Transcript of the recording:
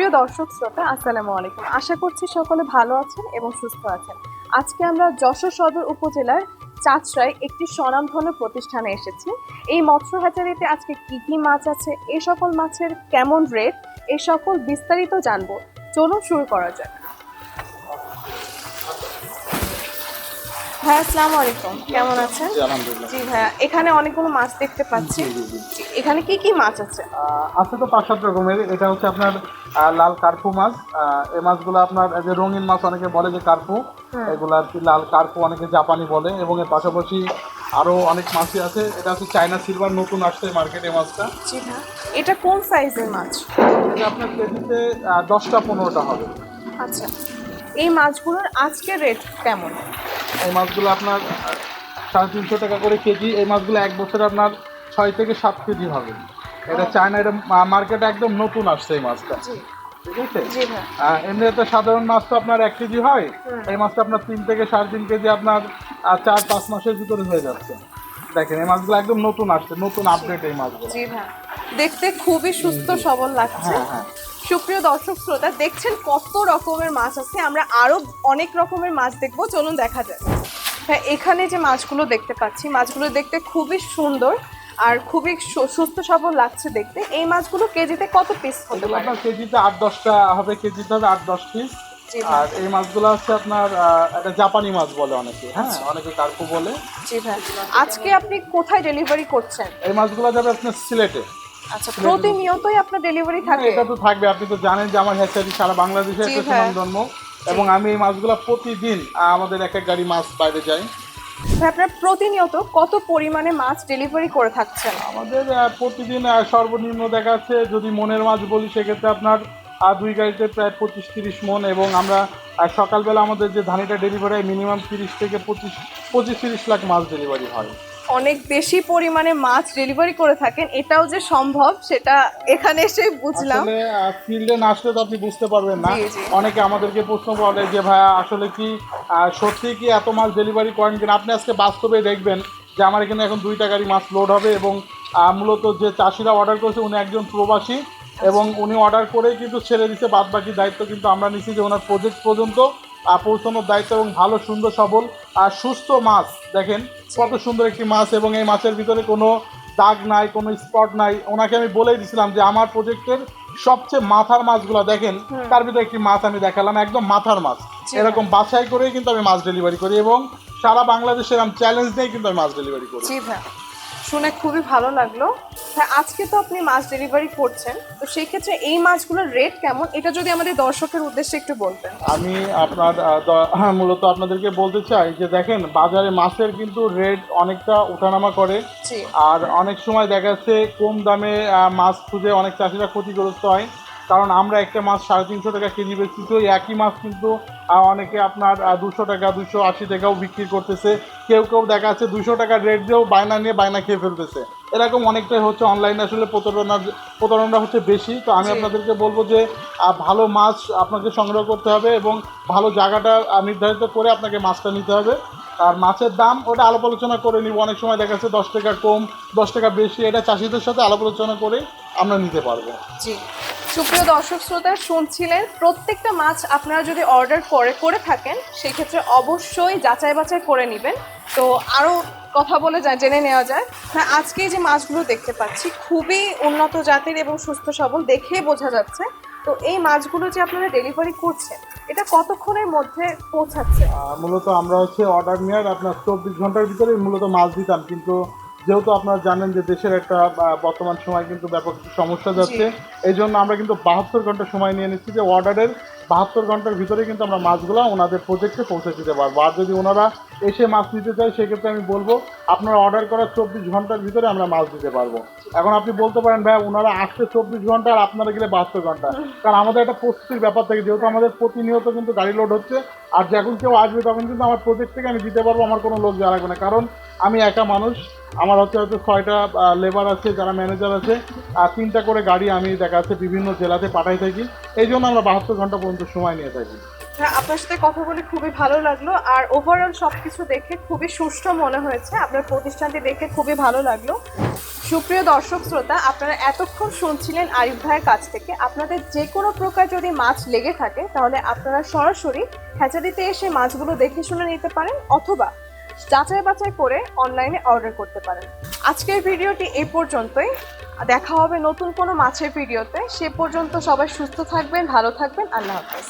সুপ্রিয় দর্শক শ্রোতা, আসসালামু আলাইকুম। আশা করছি সকলে ভালো আছেন এবং সুস্থ আছেন। আজকে আমরা যশোর সদর উপজেলার চাঁচড়ায় একটি স্বনামধন্য প্রতিষ্ঠানে এসেছি। এই মৎস্য হ্যাচারিতে আজকে কি কি মাছ আছে, এই সকল মাছের কেমন রেট, এই সকল বিস্তারিত জানবো। চলুন শুরু করা যাক। ভাইয়া আসসালামু আলাইকুম, কেমন আছেন? জি ভাইয়া, এখানে অনেকগুলো মাছ দেখতে পাচ্ছি। এখানে কি কি মাছ আছে? আছে তো 5-7 রকমের। এটা হচ্ছে আপনার লাল কার্পু মাছ। এই মাছগুলো আপনার যে রঙিন মাছ অনেকে বলে যে কার্পু, এগুলো আর কি লাল কার্পু, অনেকে জাপানি বলে। এবং এর পাশাপাশি আরো অনেক মাছই আছে। এটা হচ্ছে চায়না সিলভার, নতুন আসছে মার্কেটে মাছটা। জি ভাইয়া, এটা কোন সাইজের মাছ? এটা আপনার কেজিতে 10টা-15টা হবে। আচ্ছা, এই মাছগুলোর আজকের রেট কেমন? এই মাছগুলো আপনার 350 টাকা করে কেজি। এই মাছগুলো এক বছরে আপনার 6 থেকে 7 কেজি হবে। এটা চায়না, এটা মার্কেটে একদম নতুন আসছে এই মাছটা। ঠিক আছে। এমনি তো সাধারণ মাছ তো আপনার 1 কেজি হয়, এই মাছটা আপনার 3 থেকে 3.5 কেজি আপনার 4-5 মাসের ভিতরে হয়ে যাচ্ছে। দেখেন এই মাছগুলো একদম নতুন আসছে, নতুন আপডেট এই মাছগুলো। জি ভাই, দেখতে খুবই সুস্থ সবল লাগছে। হ্যাঁ। সুপ্রিয় দর্শক শ্রোতা, দেখছেন কত রকমের মাছ আছে। আমরা আরো অনেক রকমের মাছ দেখবো, চলুন দেখা যায়। হ্যাঁ, এখানে যে মাছগুলো দেখতে পাচ্ছি, মাছগুলো দেখতে খুবই সুন্দর আর খুবই সুস্থ সবল লাগছে দেখতে। এই মাছগুলো কেজিতে কত পিস হতে পারে? আপনার কেজিতে 8-10টা হবে, কেজিতে হবে 8-10 পিস। আর এই মাছগুলো হচ্ছে আপনার একটা জাপানি মাছ বলে অনেকে, হ্যাঁ, অনেকে কার্পু বলে। জি ভাই, আজকে আপনি কোথায় ডেলিভারি করছেন? এই মাছগুলো যাবে আপনার সিলেটে। আচ্ছা, প্রতিনিয়তই আপনার ডেলিভারি থাকে? এটা তো থাকবে, আপনি তো জানেন যে আমার হ্যাচারি সারা বাংলাদেশে একটা সুনামধন্য, এবং আমি এই মাছগুলো প্রতিদিন আমাদের এক গাড়ি মাছ বাইরে যায়। আপনার প্রতিনিয়ত কত পরিমাণে মাছ ডেলিভারি করে থাকছেন? আমাদের প্রতিদিন সর্বনিম্ন দেখা যাচ্ছে, যদি মনের মাছ বলি সেক্ষেত্রে আপনার 2 গাড়িতে প্রায় 25-30 মন। এবং আমরা সকালবেলা আমাদের যে ধানিটা ডেলিভারি হয় মিনিমাম 30 থেকে 25-30 লাখ মাছ ডেলিভারি হয়। অনেক বেশি পরিমাণে মাছ ডেলিভারি করে থাকেন, এটাও যে সম্ভব সেটা এখানে এসে বুঝলাম। আসলে ফিল্ডে না আসলে তো আপনি বুঝতে পারবেন না। অনেকে আমাদেরকে প্রশ্ন করে যে ভাইয়া আসলে কি সত্যি কি এত মাছ ডেলিভারি করেন কিনা। আপনি আজকে বাস্তবে দেখবেন যে আমার এখানে এখন 2টা গাড়ি মাছ লোড হবে। এবং মূলত যে চাষিরা অর্ডার করেছে উনি একজন প্রবাসী, এবং উনি অর্ডার করেই কিন্তু ছেড়ে দিতে, বাদ বাকি দায়িত্ব কিন্তু আমরা নিচ্ছি যে ওনার প্রজেক্ট পর্যন্ত পৌঁছানোর দায়িত্ব। এবং ভালো সুন্দর সবল আর সুস্থ মাছ, দেখেন কত সুন্দর একটি মাছ। এবং এই মাছের ভিতরে কোনো দাগ নাই, কোনো স্পট নাই। ওনাকে আমি বলেই দিয়েছিলাম যে আমার প্রজেক্টের সবচেয়ে মাথার মাছগুলো দেখেন, তার ভিতরে একটি মাছ আমি দেখালাম, একদম মাথার মাছ। এরকম বাছাই করেই কিন্তু আমি মাছ ডেলিভারি করি, এবং সারা বাংলাদেশে এরকম চ্যালেঞ্জ নিয়েই কিন্তু আমি মাছ ডেলিভারি করি। জি ভাই, শুনে খুবই ভালো লাগলো। হ্যাঁ, আজকে তো আপনি মাছ ডেলিভারি করছেন, তো সেই ক্ষেত্রে এই মাছগুলোর রেট কেমন, এটা যদি আমাদের দর্শকের উদ্দেশ্যে একটু বলতেন। আমি আপনার মূলত আপনাদেরকে বলতে চাই যে দেখেন বাজারে মাছের কিন্তু রেট অনেকটা ওঠানামা করে। আর অনেক সময় দেখা যাচ্ছে কম দামে মাছ খুঁজে অনেক চাষিরা ক্ষতিগ্রস্ত হয়। কারণ আমরা একটা মাছ 350 টাকা কেজি বেচছি, তো একই মাছ কিন্তু অনেকে আপনার 200 টাকা 280 টাকাও বিক্রি করতেছে। কেউ দেখা যাচ্ছে 200 টাকার রেট দিয়েও বায়না নিয়ে বায়না খেয়ে ফেলতেছে। এরকম অনেকটাই হচ্ছে অনলাইনে, আসলে প্রতারণা হচ্ছে বেশি। তো আমি আপনাদেরকে বলবো যে ভালো মাছ আপনাকে সংগ্রহ করতে হবে, এবং ভালো জায়গাটা নির্ধারিত করে আপনাকে মাছটা নিতে হবে। আর মাছের দাম ওটা আলাপ আলোচনা করে নিব। অনেক সময় দেখা যাচ্ছে 10 টাকা কম, 10 টাকা বেশি, এটা চাষিদের সাথে আলাপ আলোচনা করে আমরা নিতে পারবো। জি, সুপ্রিয় দর্শক শ্রোতা, শুনছিলেন প্রত্যেকটা মাছ আপনারা যদি অর্ডার করে থাকেন সেক্ষেত্রে অবশ্যই যাচাই বাছাই করে নেবেন। তো আরও কথা বলে জেনে নেওয়া যায়। হ্যাঁ, আজকে যে মাছগুলো দেখতে পাচ্ছি খুবই উন্নত জাতের এবং সুস্থ সবল, দেখেই বোঝা যাচ্ছে। তো এই মাছগুলো যে আপনারা ডেলিভারি করছেন, এটা কতক্ষণের মধ্যে পৌঁছাচ্ছে? মূলত আমরা হচ্ছে অর্ডার নেওয়ার আপনার 24 ঘন্টার ভিতরে মূলত মাছ দিতাম, কিন্তু যেহেতু আপনারা জানেন যে দেশের একটা বর্তমান সময় কিন্তু ব্যাপক সমস্যা যাচ্ছে, এই জন্য আমরা কিন্তু 72 ঘন্টা সময় নিয়ে নিচ্ছি, যে অর্ডারের 72 ঘন্টার ভিতরে কিন্তু আমরা মাছগুলো ওনাদের প্রজেক্টে পৌঁছে দিতে পারবো। আর যদি ওনারা এসে মাছ নিতে চায় সেক্ষেত্রে আমি বলবো আপনারা অর্ডার করার 24 ঘন্টার ভিতরে আমরা মাছ দিতে পারবো। এখন আপনি বলতে পারেন ভাই ওনারা আসতে 24 ঘন্টা আর আপনারা গেলে 72 ঘন্টা, কারণ আমাদের একটা প্রস্তুতির ব্যাপার থাকে, যেহেতু আমাদের প্রতিনিয়ত কিন্তু গাড়ি লোড হচ্ছে। আর যখন কেউ আসবে তখন কিন্তু আমার প্রজেক্ট থেকে আমি দিতে পারবো, আমার কোনো লোক যাওয়া লাগবে না। কারণ আমি একা মানুষ, আমার হয়তো 6টা লেবার আছে, যারা ম্যানেজার আছে, আর 3টা করে গাড়ি আমি দেখা যাচ্ছে বিভিন্ন জেলাতে পাঠাই থাকি। এই জন্য আমরা 72 ঘন্টা পর্যন্ত সময় নিয়ে থাকি। হ্যাঁ, আপনার সাথে কথা বলে খুবই ভালো লাগলো। আর ওভারঅল সব কিছু দেখে খুবই সুষ্ঠু মনে হয়েছে, আপনার প্রতিষ্ঠানটি দেখে খুবই ভালো লাগলো। সুপ্রিয় দর্শক শ্রোতা, আপনারা এতক্ষণ শুনছিলেন আরিফ ভাইয়ের কাছ থেকে। আপনাদের যে কোনো প্রকার যদি মাছ লেগে থাকে তাহলে আপনারা সরাসরি হ্যাচারিতে এসে মাছগুলো দেখে শুনে নিতে পারেন, অথবা যাচাই বাছাই করে অনলাইনে অর্ডার করতে পারেন। আজকের ভিডিওটি এই পর্যন্তই। দেখা হবে নতুন কোনো মাছের ভিডিওতে। সে পর্যন্ত সবাই সুস্থ থাকবেন, ভালো থাকবেন। আল্লাহ হাফেজ।